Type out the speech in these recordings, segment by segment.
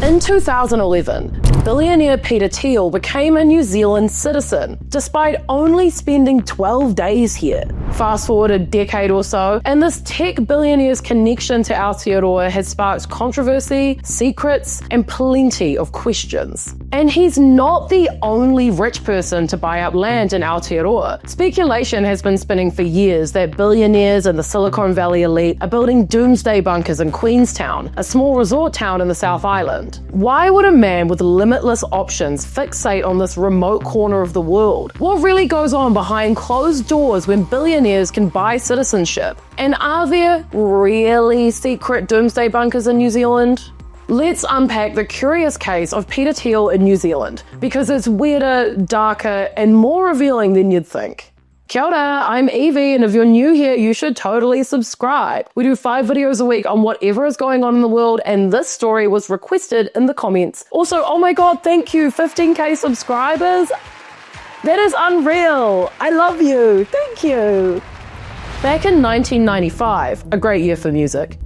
In 2011, billionaire Peter Thiel became a New Zealand citizen, despite only spending 12 days here. Fast forward a decade or so, and this tech billionaire's connection to Aotearoa has sparked controversy, secrets, and plenty of questions. And he's not the only rich person to buy up land in Aotearoa. Speculation has been spinning for years that billionaires and the Silicon Valley elite are building Doomsday bunkers in Queenstown, a small resort town in the South Island. Why would a man with limitless options fixate on this remote corner of the world? What really goes on behind closed doors when billionaires can buy citizenship? And are there really secret doomsday bunkers in New Zealand? Let's unpack the curious case of Peter Thiel in New Zealand, because it's weirder, darker, and more revealing than you'd think. Kia ora, I'm Evie, and if you're new here, you should totally subscribe. We do 5 videos a week on whatever is going on in the world, and this story was requested in the comments. Also, oh my god, thank you, 15k subscribers. That is unreal. I love you. Thank you. Back in 1995, a great year for music,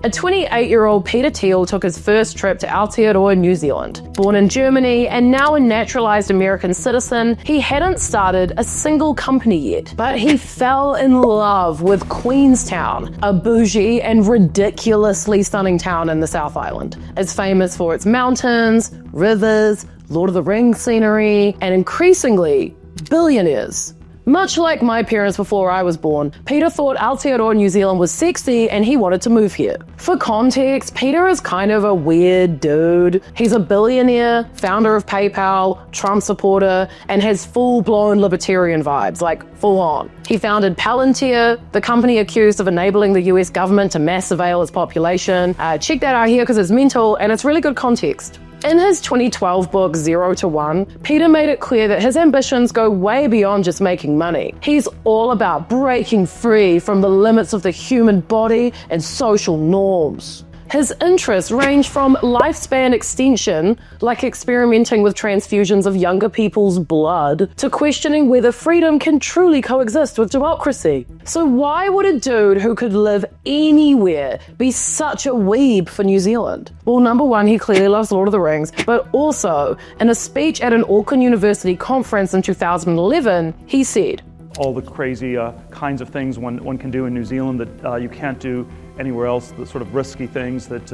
a 28-year-old Peter Thiel took his first trip to Aotearoa, New Zealand. Born in Germany and now a naturalized American citizen, he hadn't started a single company yet, but he fell in love with Queenstown, a bougie and ridiculously stunning town in the South Island. It's famous for its mountains, rivers, Lord of the Rings scenery, and increasingly, billionaires. Much like my parents before I was born, Peter thought Aotearoa, New Zealand was sexy and he wanted to move here. For context, Peter is kind of a weird dude. He's a billionaire, founder of PayPal, Trump supporter, and has full-blown libertarian vibes, like full on. He founded Palantir, the company accused of enabling the US government to mass surveil its population. Check that out here because it's mental and it's really good context. In his 2012 book, 0 to 1, Peter made it clear that his ambitions go way beyond just making money. He's all about breaking free from the limits of the human body and social norms. His interests range from lifespan extension, like experimenting with transfusions of younger people's blood, to questioning whether freedom can truly coexist with democracy. So why would a dude who could live anywhere be such a weeb for New Zealand? Well, number one, he clearly loves Lord of the Rings, but also, in a speech at an Auckland University conference in 2011, he said, all the crazy kinds of things one can do in New Zealand that you can't do anywhere else, the sort of risky things that...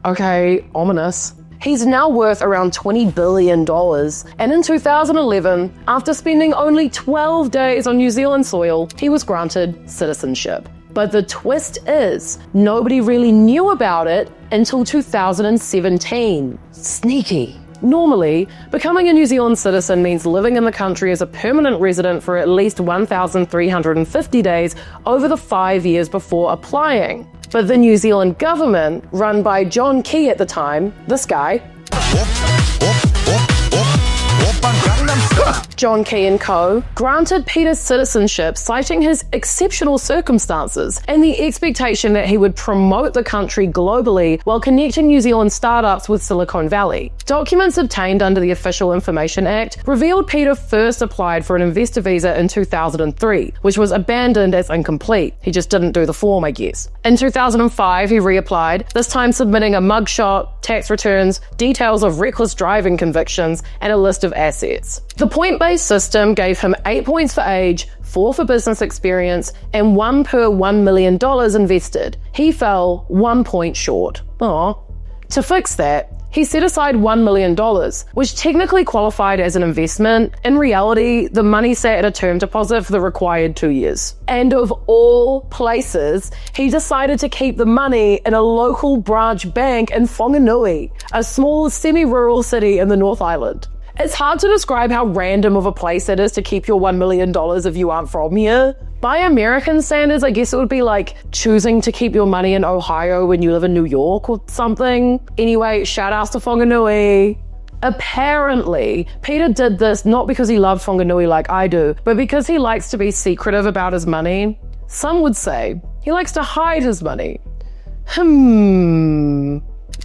Okay, ominous. He's now worth around $20 billion, and in 2011, after spending only 12 days on New Zealand soil, he was granted citizenship. But the twist is, nobody really knew about it until 2017. Sneaky. Normally, becoming a New Zealand citizen means living in the country as a permanent resident for at least 1,350 days over the 5 years before applying. But the New Zealand government, run by John Key at the time, this guy, John Key and Co., granted Peter citizenship, citing his exceptional circumstances and the expectation that he would promote the country globally while connecting New Zealand startups with Silicon Valley. Documents obtained under the Official Information Act revealed Peter first applied for an investor visa in 2003, which was abandoned as incomplete. He just didn't do the form, I guess. In 2005, he reapplied, this time submitting a mugshot, tax returns, details of reckless driving convictions, and a list of assets. The point-based system gave him 8 points for age, 4 for business experience, and 1 per $1 million invested. He fell 1 point short. Aww. To fix that, he set aside $1 million, which technically qualified as an investment. In reality, the money sat at a term deposit for the required 2 years. And of all places, he decided to keep the money in a local branch bank in Whanganui, a small semi-rural city in the North Island. It's hard to describe how random of a place it is to keep your $1 million if you aren't from here. By American standards, I guess it would be like choosing to keep your money in Ohio when you live in New York or something. Anyway, shout outs to Whanganui. Apparently, Peter did this not because he loved Whanganui like I do, but because he likes to be secretive about his money. Some would say he likes to hide his money.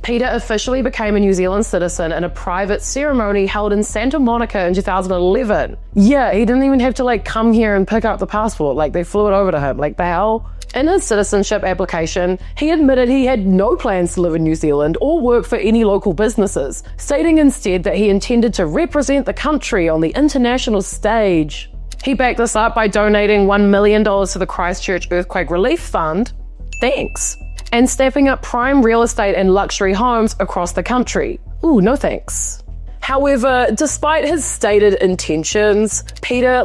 Peter officially became a New Zealand citizen in a private ceremony held in Santa Monica in 2011. Yeah, he didn't even have to come here and pick up the passport, they flew it over to him, the hell? In his citizenship application, he admitted he had no plans to live in New Zealand or work for any local businesses, stating instead that he intended to represent the country on the international stage. He backed this up by donating $1 million to the Christchurch Earthquake Relief Fund, thanks, and snapping up prime real estate and luxury homes across the country. Ooh, no thanks. However, despite his stated intentions, Peter,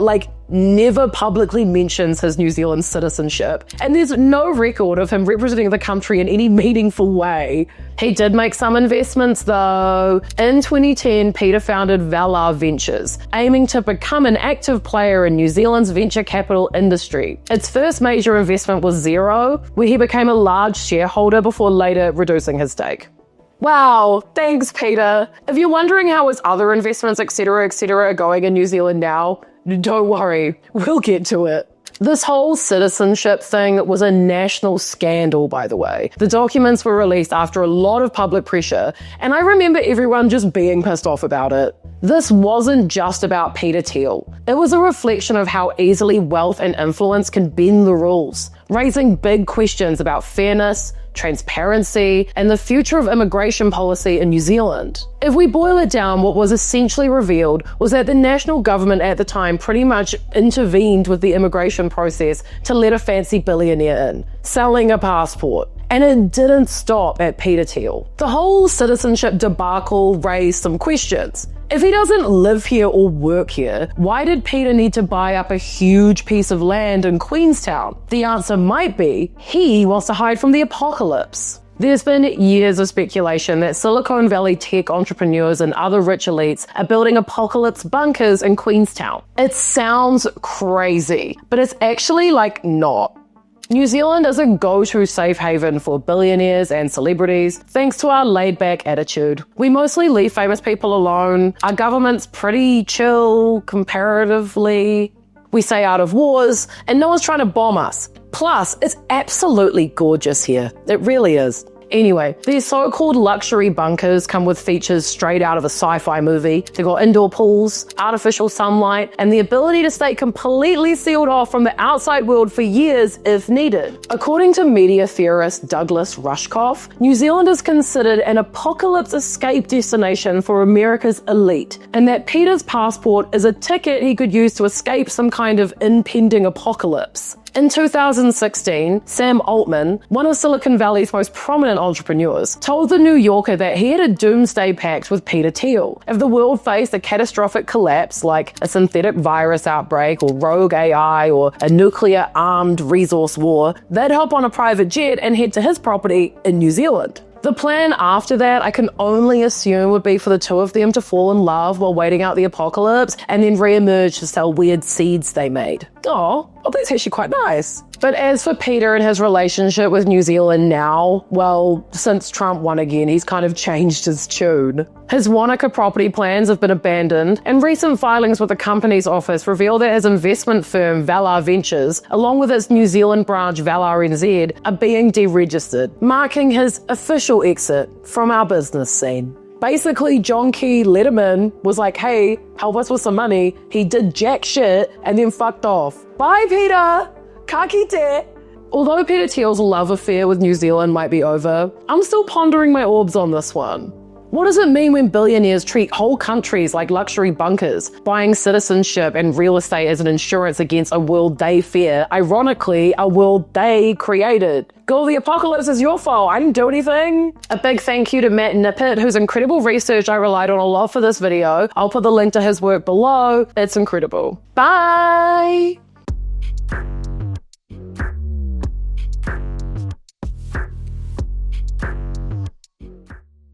never publicly mentions his New Zealand citizenship, and there's no record of him representing the country in any meaningful way. He did make some investments though. In 2010, Peter founded Valar Ventures, aiming to become an active player in New Zealand's venture capital industry. Its first major investment was Xero, where he became a large shareholder before later reducing his stake. Wow, thanks Peter. If you're wondering how his other investments, etc., are going in New Zealand now, don't worry, we'll get to it. This whole citizenship thing was a national scandal, by the way. The documents were released after a lot of public pressure, and I remember everyone just being pissed off about it. This wasn't just about Peter Thiel. It was a reflection of how easily wealth and influence can bend the rules, raising big questions about fairness, transparency, and the future of immigration policy in New Zealand. If we boil it down, what was essentially revealed was that the national government at the time pretty much intervened with the immigration process to let a fancy billionaire in, selling a passport. And it didn't stop at Peter Thiel. The whole citizenship debacle raised some questions. If he doesn't live here or work here, why did Peter need to buy up a huge piece of land in Queenstown? The answer might be he wants to hide from the apocalypse. There's been years of speculation that Silicon Valley tech entrepreneurs and other rich elites are building apocalypse bunkers in Queenstown. It sounds crazy, but it's actually not. New Zealand is a go-to safe haven for billionaires and celebrities, thanks to our laid-back attitude. We mostly leave famous people alone. Our government's pretty chill, comparatively. We stay out of wars, and no one's trying to bomb us. Plus, it's absolutely gorgeous here. It really is. Anyway, these so-called luxury bunkers come with features straight out of a sci-fi movie. They've got indoor pools, artificial sunlight, and the ability to stay completely sealed off from the outside world for years if needed. According to media theorist Douglas Rushkoff, New Zealand is considered an apocalypse escape destination for America's elite, and that Peter's passport is a ticket he could use to escape some kind of impending apocalypse. In 2016, Sam Altman, one of Silicon Valley's most prominent entrepreneurs, told The New Yorker that he had a doomsday pact with Peter Thiel. If the world faced a catastrophic collapse like a synthetic virus outbreak or rogue AI or a nuclear-armed resource war, they'd hop on a private jet and head to his property in New Zealand. The plan after that, I can only assume, would be for the two of them to fall in love while waiting out the apocalypse and then re-emerge to sell weird seeds they made. Oh, well, that's actually quite nice. But as for Peter and his relationship with New Zealand now, well, since Trump won again, he's kind of changed his tune. His Wanaka property plans have been abandoned, and recent filings with the company's office reveal that his investment firm, Valar Ventures, along with its New Zealand branch, Valar NZ, are being deregistered, marking his official exit from our business scene. Basically, John Key Letterman was like, hey, help us with some money. He did jack shit and then fucked off. Bye, Peter! Ka kite! Although Peter Thiel's love affair with New Zealand might be over, I'm still pondering my orbs on this one. What does it mean when billionaires treat whole countries like luxury bunkers, buying citizenship and real estate as an insurance against a world they fear, ironically, a world they created? Girl, the apocalypse is your fault. I didn't do anything. A big thank you to Matt Nippert, whose incredible research I relied on a lot for this video. I'll put the link to his work below. It's incredible. Bye!